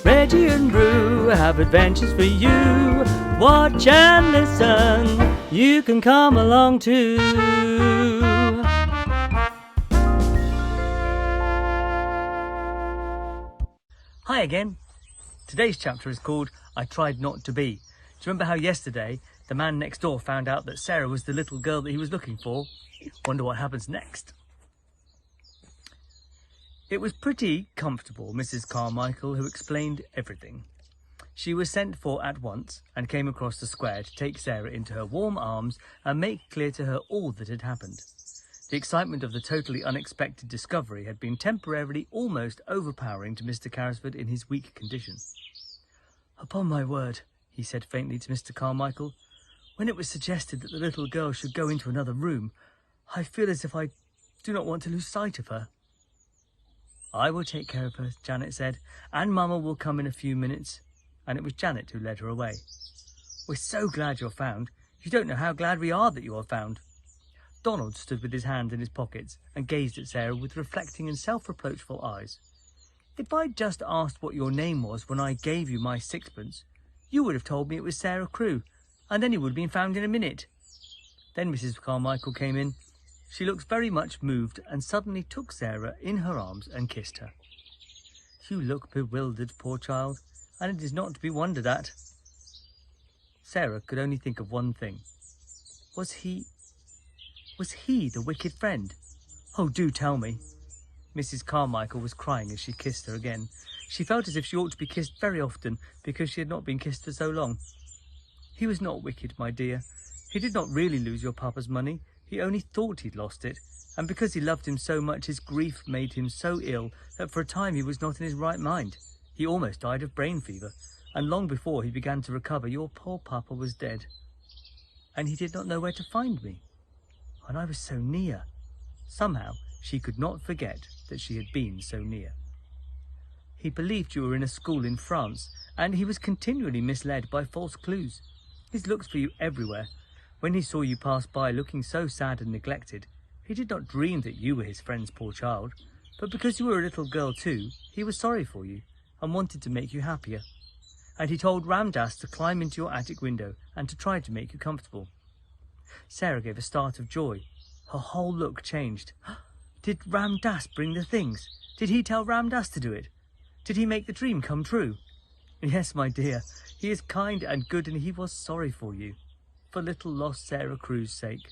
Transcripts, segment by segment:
Reggie and Roo have adventures for you. Watch and listen, you can come along too. Hi again. Today's chapter is called I Tried Not to Be. Do you remember how yesterday the man next door found out that Sarah was the little girl that he was looking for? Wonder what happens next. It was pretty comfortable, Mrs. Carmichael, who explained everything. She was sent for at once and came across the square to take Sarah into her warm arms and make clear to her all that had happened. The excitement of the totally unexpected discovery had been temporarily almost overpowering to Mr. Carrisford in his weak condition. "Upon my word," he said faintly to Mr. Carmichael, "when it was suggested that the little girl should go into another room, I feel as if I do not want to lose sight of her." "I will take care of her," Janet said, "and Mama will come in a few minutes." And it was Janet who led her away. "We're so glad you're found. You don't know how glad we are that you are found." Donald stood with his hands in his pockets and gazed at Sarah with reflecting and self-reproachful eyes. "If I'd just asked what your name was when I gave you my sixpence, you would have told me it was Sarah Crewe, and then you would have been found in a minute." Then Mrs. Carmichael came in. She looked very much moved and suddenly took Sarah in her arms and kissed her. "You look bewildered, poor child, and it is not to be wondered at." Sarah could only think of one thing. Was he the wicked friend? "Oh, do tell me." Mrs. Carmichael was crying as she kissed her again. She felt as if she ought to be kissed very often because she had not been kissed for so long. "He was not wicked, my dear. He did not really lose your papa's money. He only thought he'd lost it. And because he loved him so much, his grief made him so ill that for a time he was not in his right mind. He almost died of brain fever. And long before he began to recover, your poor papa was dead. And he did not know where to find me. And I was so near." Somehow she could not forget that she had been so near. "He believed you were in a school in France, and he was continually misled by false clues. He looked for you everywhere. When he saw you pass by looking so sad and neglected, he did not dream that you were his friend's poor child, but because you were a little girl too, he was sorry for you and wanted to make you happier. And he told Ramdas to climb into your attic window and to try to make you comfortable." Sarah gave a start of joy. Her whole look changed. "Did Ramdas bring the things? Did he tell Ramdas to do it? Did he make the dream come true?" "Yes, my dear. He is kind and good, and he was sorry for you, for little lost Sarah Crewe's sake."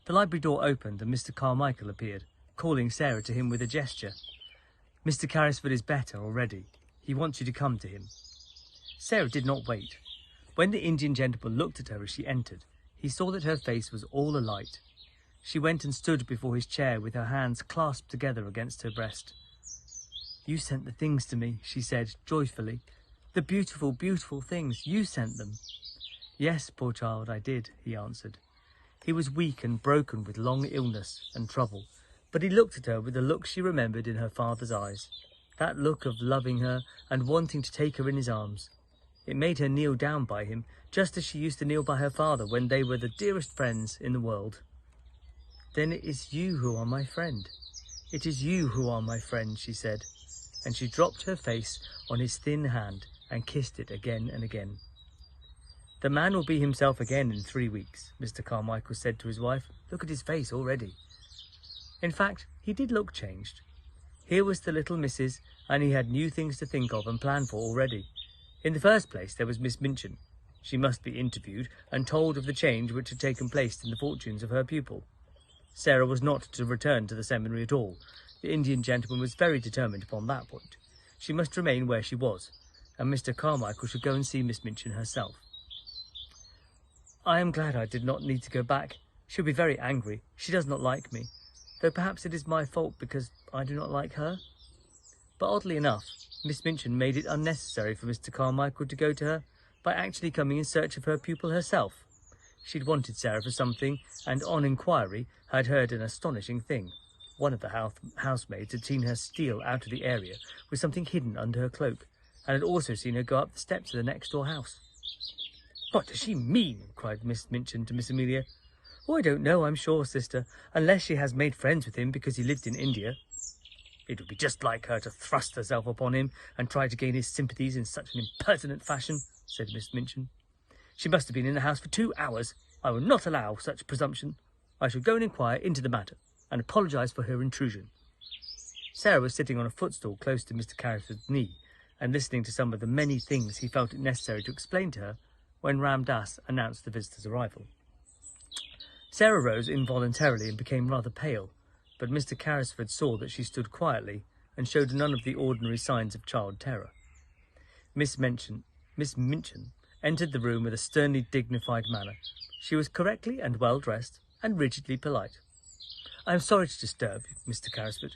The library door opened and Mr. Carmichael appeared, calling Sarah to him with a gesture. "Mr. Carrisford is better already. He wants you to come to him." Sarah did not wait. When the Indian gentleman looked at her as she entered, he saw that her face was all alight. She went and stood before his chair with her hands clasped together against her breast. "You sent the things to me," she said joyfully. "The beautiful, beautiful things. You sent them." "Yes, poor child, I did," he answered. He was weak and broken with long illness and trouble, but he looked at her with the look she remembered in her father's eyes, that look of loving her and wanting to take her in his arms. It made her kneel down by him, just as she used to kneel by her father when they were the dearest friends in the world. "Then it is you who are my friend. It is you who are my friend," she said, and she dropped her face on his thin hand and kissed it again and again. "The man will be himself again in 3 weeks," Mr. Carmichael said to his wife. "Look at his face already." In fact, he did look changed. Here was the little missus, and he had new things to think of and plan for already. In the first place, there was Miss Minchin. She must be interviewed and told of the change which had taken place in the fortunes of her pupil. Sarah was not to return to the seminary at all. The Indian gentleman was very determined upon that point. She must remain where she was, and Mr. Carmichael should go and see Miss Minchin herself. "I am glad I did not need to go back. She'll be very angry. She does not like me, though perhaps it is my fault because I do not like her." But oddly enough, Miss Minchin made it unnecessary for Mr. Carmichael to go to her by actually coming in search of her pupil herself. She'd wanted Sarah for something, and on inquiry had heard an astonishing thing. One of the housemaids had seen her steal out of the area with something hidden under her cloak, and had also seen her go up the steps of the next-door house. "What does she mean?" cried Miss Minchin to Miss Amelia. "Oh, I don't know, I'm sure, sister, unless she has made friends with him because he lived in India." It would be just like her to thrust herself upon him and try to gain his sympathies in such an impertinent fashion, said Miss Minchin. She must have been in the house for 2 hours. I will not allow such presumption. I shall go and inquire into the matter and apologise for her intrusion. Sarah was sitting on a footstool close to Mr. Carrisford's knee and listening to some of the many things he felt it necessary to explain to her when Ram Dass announced the visitor's arrival. Sarah rose involuntarily and became rather pale, but Mr. Carrisford saw that she stood quietly and showed none of the ordinary signs of child terror. Miss Minchin entered the room with a sternly dignified manner. She was correctly and well dressed and rigidly polite. I am sorry to disturb you, Mr. Carrisford,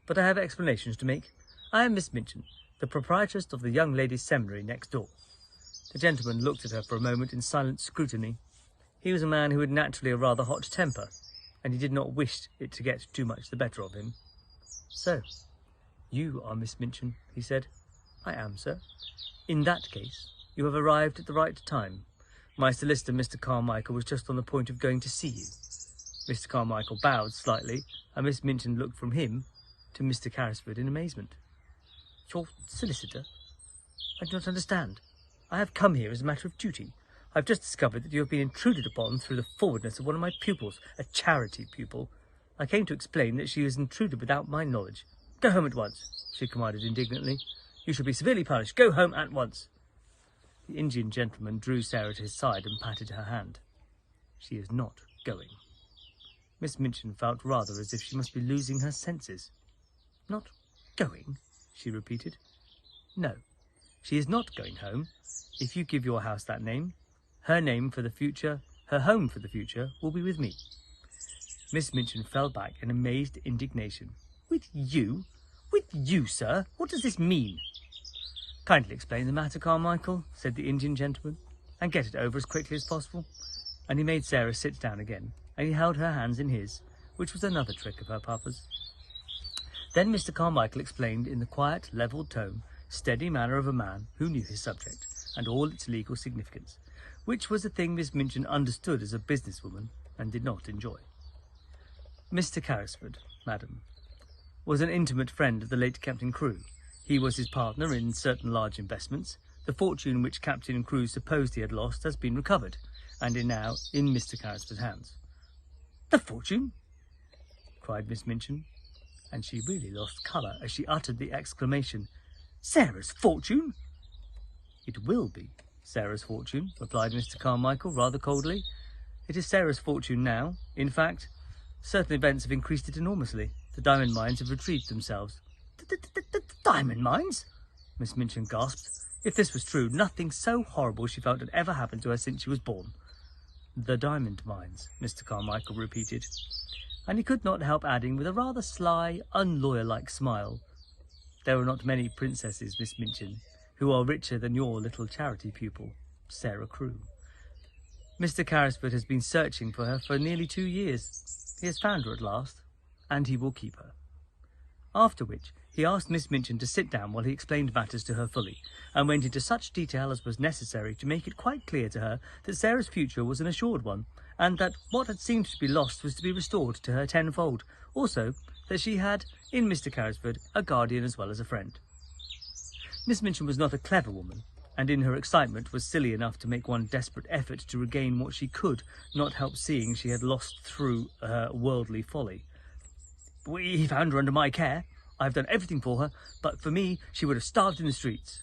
but I have explanations to make. I am Miss Minchin, the proprietress of the young ladies' seminary next door. The gentleman looked at her for a moment in silent scrutiny. He was a man who had naturally a rather hot temper, and he did not wish it to get too much the better of him. So, you are Miss Minchin, he said. I am, sir. In that case, you have arrived at the right time. My solicitor, Mr. Carmichael, was just on the point of going to see you. Mr. Carmichael bowed slightly, and Miss Minchin looked from him to Mr. Carrisford in amazement. Your solicitor? I do not understand. I have come here as a matter of duty. I have just discovered that you have been intruded upon through the forwardness of one of my pupils, a charity pupil. I came to explain that she was intruded without my knowledge. Go home at once, she commanded indignantly. You shall be severely punished. Go home at once. The Indian gentleman drew Sarah to his side and patted her hand. She is not going. Miss Minchin felt rather as if she must be losing her senses. Not going, she repeated. No, she is not going home. If you give your house that name, her name for the future, her home for the future, will be with me. Miss Minchin fell back in amazed indignation. With you? With you, sir? What does this mean? Kindly explain the matter, Carmichael, said the Indian gentleman, and get it over as quickly as possible. And he made Sarah sit down again, and he held her hands in his, which was another trick of her papa's. Then Mr. Carmichael explained in the quiet, levelled tone, steady manner of a man who knew his subject, and all its legal significance, which was a thing Miss Minchin understood as a businesswoman and did not enjoy. Mr. Carrisford, madam, was an intimate friend of the late Captain Crewe. He was his partner in certain large investments. The fortune which Captain Crewe supposed he had lost has been recovered, and is now in Mr. Carrisford's hands. The fortune? Cried Miss Minchin, and she really lost colour as she uttered the exclamation. Sarah's fortune? It will be Sarah's fortune, replied Mr. Carmichael rather coldly. It is Sarah's fortune now. In fact, certain events have increased it enormously. The diamond mines have retrieved themselves. The diamond mines? Miss Minchin gasped. If this was true, nothing so horrible she felt had ever happened to her since she was born. The diamond mines, Mr. Carmichael repeated, and he could not help adding with a rather sly, unlawyer-like smile, there are not many princesses, Miss Minchin, who are richer than your little charity pupil, Sarah Crewe. Mr. Carrisford has been searching for her for nearly 2 years. He has found her at last, and he will keep her. After which, he asked Miss Minchin to sit down while he explained matters to her fully, and went into such detail as was necessary to make it quite clear to her that Sarah's future was an assured one, and that what had seemed to be lost was to be restored to her tenfold. Also, that she had, in Mr. Carrisford, a guardian as well as a friend. Miss Minchin was not a clever woman, and in her excitement was silly enough to make one desperate effort to regain what she could not help seeing she had lost through her worldly folly. We found her under my care. I've done everything for her, but for me she would have starved in the streets.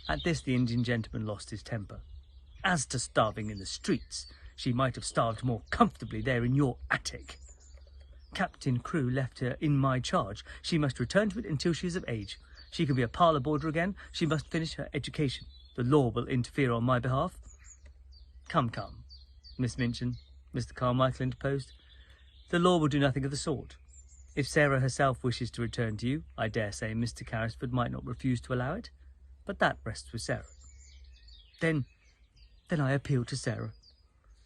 At this the Indian gentleman lost his temper. As to starving in the streets, she might have starved more comfortably there in your attic. Captain Crewe left her in my charge. She must return to it until she is of age. She can be a parlour boarder again. She must finish her education. The law will interfere on my behalf. Come, Miss Minchin, Mr. Carmichael interposed. The law will do nothing of the sort. If Sarah herself wishes to return to you, I dare say Mr. Carrisford might not refuse to allow it, but that rests with Sarah. Then I appeal to Sarah.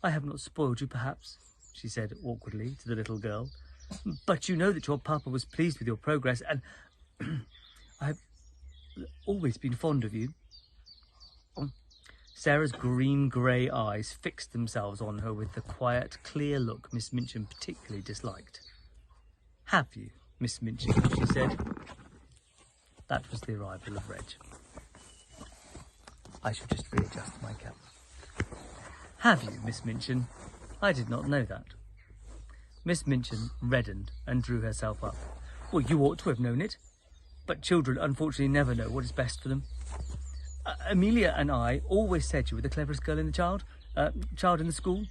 I have not spoiled you, perhaps, she said awkwardly to the little girl, but you know that your papa was pleased with your progress, and I have always been fond of you. Sarah's green-grey eyes fixed themselves on her with the quiet, clear look Miss Minchin particularly disliked. Have you, Miss Minchin, she said. That was the arrival of Reg. I should just readjust my cap. Have you, Miss Minchin? I did not know that. Miss Minchin reddened and drew herself up. Well, you ought to have known it. But children unfortunately never know what is best for them. Amelia and I always said you were the cleverest girl in the child in the school.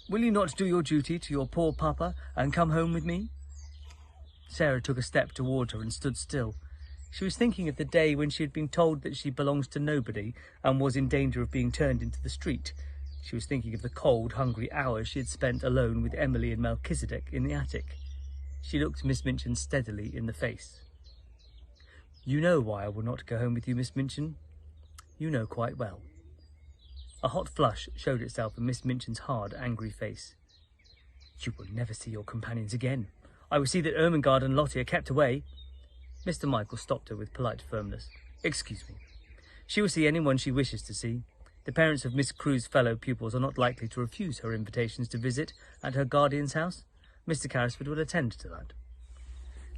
Will you not do your duty to your poor papa and come home with me? Sarah took a step toward her and stood still. She was thinking of the day when she had been told that she belongs to nobody and was in danger of being turned into the street. She was thinking of the cold, hungry hours she had spent alone with Emily and Melchizedek in the attic. She looked Miss Minchin steadily in the face. You know why I will not go home with you, Miss Minchin. You know quite well. A hot flush showed itself in Miss Minchin's hard, angry face. You will never see your companions again. I will see that Ermengarde and Lottie are kept away. Mr. Michael stopped her with polite firmness. Excuse me. She will see anyone she wishes to see. The parents of Miss Crewe's fellow pupils are not likely to refuse her invitations to visit at her guardian's house. Mr. Carrisford will attend to that.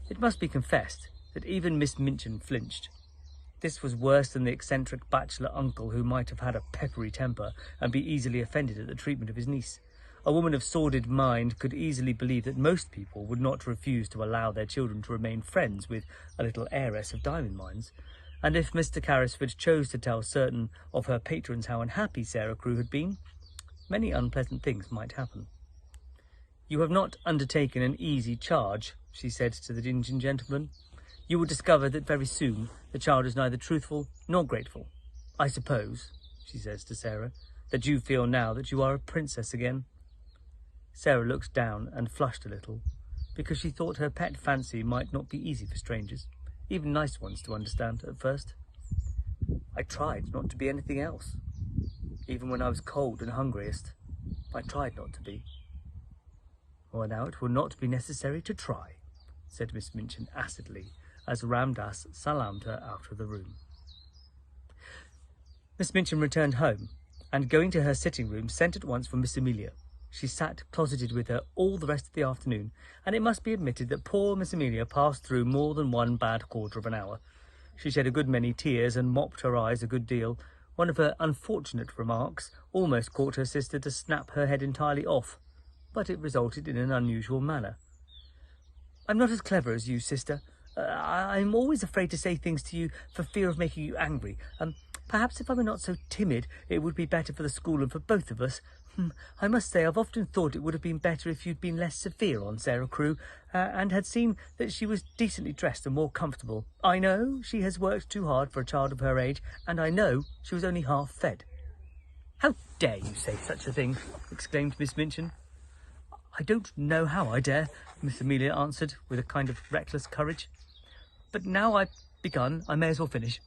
It must be confessed that even Miss Minchin flinched. This was worse than the eccentric bachelor uncle who might have had a peppery temper and be easily offended at the treatment of his niece. A woman of sordid mind could easily believe that most people would not refuse to allow their children to remain friends with a little heiress of diamond mines. And if Mr. Carrisford chose to tell certain of her patrons how unhappy Sarah Crewe had been, many unpleasant things might happen. You have not undertaken an easy charge, she said to the Indian gentleman. You will discover that very soon the child is neither truthful nor grateful. I suppose, she says to Sarah, that you feel now that you are a princess again. Sarah looked down and flushed a little, because she thought her pet fancy might not be easy for strangers, even nice ones, to understand at first. I tried not to be anything else. Even when I was cold and hungriest, I tried not to be. Well, now it will not be necessary to try, said Miss Minchin acidly, as Ramdas salaamed her out of the room. Miss Minchin returned home, and going to her sitting room, sent at once for Miss Amelia. She sat closeted with her all the rest of the afternoon, and it must be admitted that poor Miss Amelia passed through more than one bad quarter of an hour. She shed a good many tears and mopped her eyes a good deal. One of her unfortunate remarks almost caught her sister to snap her head entirely off, but it resulted in an unusual manner. I'm not as clever as you, sister. I'm always afraid to say things to you for fear of making you angry. Perhaps if I were not so timid, it would be better for the school and for both of us. I must say I've often thought it would have been better if you'd been less severe on Sarah Crewe, and had seen that she was decently dressed and more comfortable. I know she has worked too hard for a child of her age, and I know she was only half fed. How dare you say such a thing? Exclaimed Miss Minchin. I don't know how I dare, Miss Amelia answered with a kind of reckless courage. But now I've begun, I may as well finish.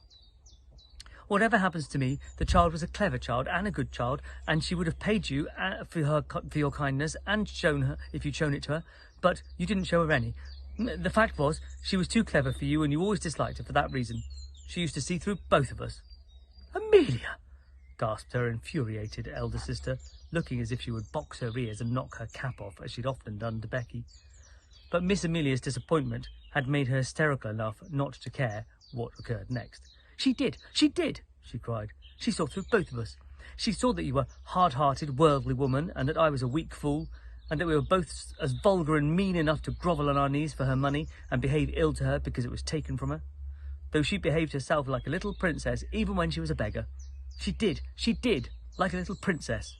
Whatever happens to me, the child was a clever child and a good child, and she would have paid you for your kindness and shown her if you'd shown it to her, but you didn't show her any. The fact was, she was too clever for you, and you always disliked her for that reason. She used to see through both of us. Amelia! Gasped her infuriated elder sister, looking as if she would box her ears and knock her cap off, as she'd often done to Becky. But Miss Amelia's disappointment had made her hysterical enough not to care what occurred next. She did, she cried. She saw through both of us. She saw that you were a hard-hearted, worldly woman, and that I was a weak fool, and that we were both as vulgar and mean enough to grovel on our knees for her money and behave ill to her because it was taken from her. Though she behaved herself like a little princess even when she was a beggar. She did, like a little princess.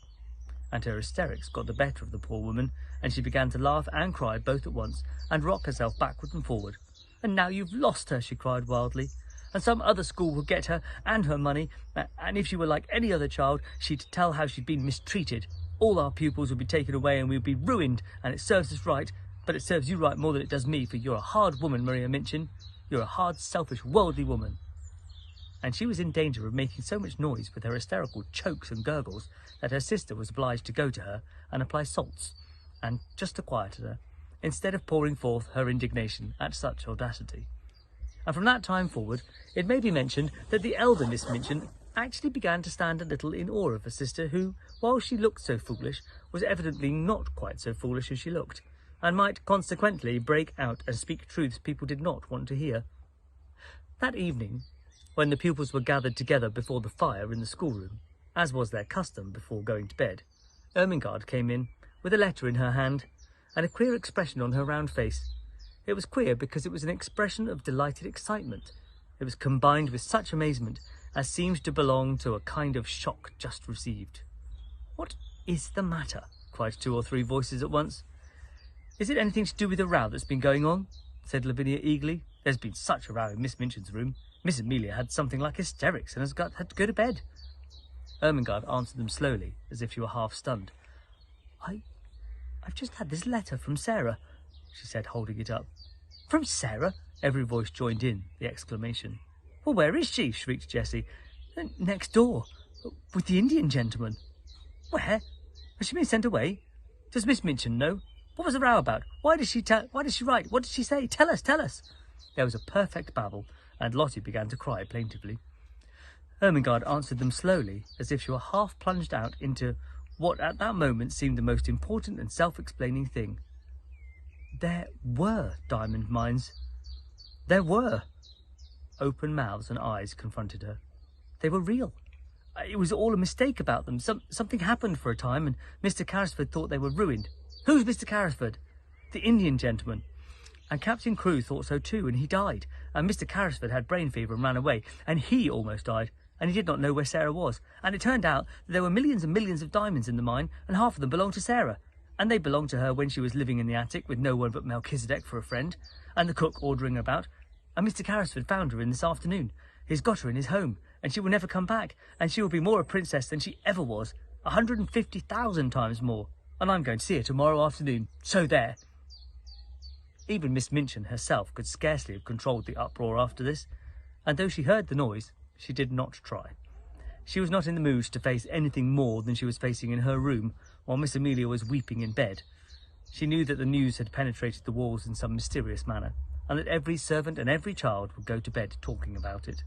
And her hysterics got the better of the poor woman, and she began to laugh and cry both at once, and rock herself backward and forward. And now you've lost her, she cried wildly. And some other school will get her and her money, and if she were like any other child, she'd tell how she'd been mistreated. All our pupils would be taken away and we'd be ruined, and it serves us right, but it serves you right more than it does me, for you're a hard woman, Maria Minchin. You're a hard, selfish, worldly woman. And she was in danger of making so much noise with her hysterical chokes and gurgles that her sister was obliged to go to her and apply salts, and just to quiet her, instead of pouring forth her indignation at such audacity. And from that time forward, it may be mentioned that the elder Miss Minchin actually began to stand a little in awe of her sister, who, while she looked so foolish, was evidently not quite so foolish as she looked, and might consequently break out and speak truths people did not want to hear. That evening, when the pupils were gathered together before the fire in the schoolroom, as was their custom before going to bed, Ermengarde came in with a letter in her hand and a queer expression on her round face. It was queer because it was an expression of delighted excitement. It was combined with such amazement as seemed to belong to a kind of shock just received. "What is the matter?" cried 2 or 3 voices at once. "Is it anything to do with the row that's been going on?" said Lavinia eagerly. "There's been such a row in Miss Minchin's room. Miss Amelia had something like hysterics and had to go to bed." Ermengarde answered them slowly, as if she were half stunned. I've just had this letter from Sarah," she said, holding it up. "From Sarah?" Every voice joined in the exclamation. "Well, where is she?" shrieked Jessie. "Next door, with the Indian gentleman." "Where? Has she been sent away? Does Miss Minchin know? What was the row about? Why did she write? What did she say? Tell us, tell us." There was a perfect babble, and Lottie began to cry plaintively. Ermengarde answered them slowly, as if she were half plunged out into what at that moment seemed the most important and self-explaining thing. There were diamond mines. There were. Open mouths and eyes confronted her. They were real. It was all a mistake about them. Something happened for a time, and Mr. Carrisford thought they were ruined. Who's Mr. Carrisford? The Indian gentleman. And Captain Crewe thought so too, and he died. And Mr. Carrisford had brain fever and ran away, and he almost died. And he did not know where Sarah was. And it turned out that there were millions and millions of diamonds in the mine, and half of them belonged to Sarah. And they belonged to her when she was living in the attic with no one but Melchizedek for a friend, and the cook ordering about. And Mr. Carrisford found her in this afternoon. He's got her in his home, and she will never come back, and she will be more a princess than she ever was, 150,000 times more. And I'm going to see her tomorrow afternoon. So there." Even Miss Minchin herself could scarcely have controlled the uproar after this, and though she heard the noise, she did not try. She was not in the mood to face anything more than she was facing in her room while Miss Amelia was weeping in bed. She knew that the news had penetrated the walls in some mysterious manner, and that every servant and every child would go to bed talking about it.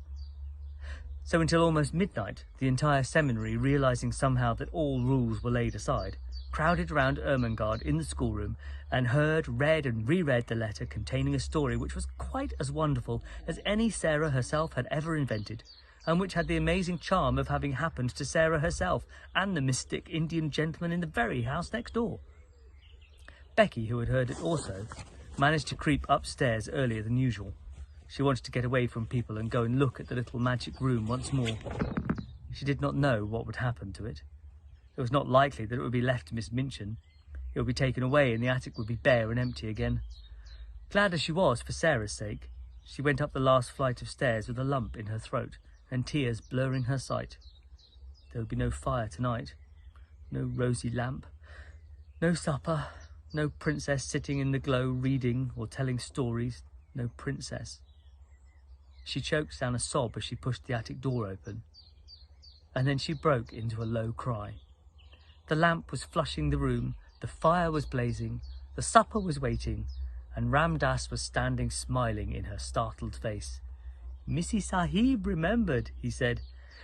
So until almost midnight, the entire seminary, realizing somehow that all rules were laid aside, crowded round Ermengarde in the schoolroom and heard, read and reread the letter containing a story which was quite as wonderful as any Sarah herself had ever invented, and which had the amazing charm of having happened to Sarah herself and the mystic Indian gentleman in the very house next door. Becky, who had heard it also, managed to creep upstairs earlier than usual. She wanted to get away from people and go and look at the little magic room once more. She did not know what would happen to it. It was not likely that it would be left to Miss Minchin. It would be taken away and the attic would be bare and empty again. Glad as she was for Sarah's sake, she went up the last flight of stairs with a lump in her throat and tears blurring her sight. There would be no fire tonight, no rosy lamp, no supper, no princess sitting in the glow reading or telling stories, no princess. She choked down a sob as she pushed the attic door open, and then she broke into a low cry. The lamp was flushing the room, the fire was blazing, the supper was waiting, and Ram Das was standing smiling in her startled face. "Missy Sahib remembered," he said.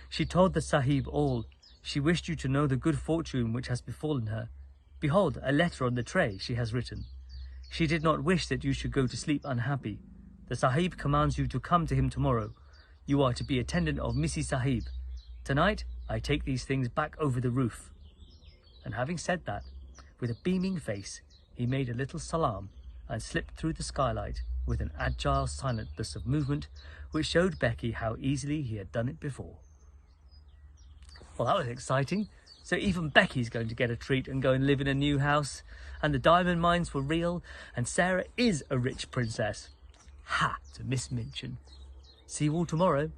"She told the Sahib all. She wished you to know the good fortune which has befallen her. Behold, a letter on the tray she has written. She did not wish that you should go to sleep unhappy. The Sahib commands you to come to him tomorrow. You are to be attendant of Missy Sahib. Tonight, I take these things back over the roof." And having said that, with a beaming face, he made a little salaam and slipped through the skylight with an agile silentness of movement which showed Becky how easily he had done it before. Well, that was exciting. So even Becky's going to get a treat and go and live in a new house, and the diamond mines were real, and Sarah is a rich princess. Ha to Miss Minchin. See you all tomorrow.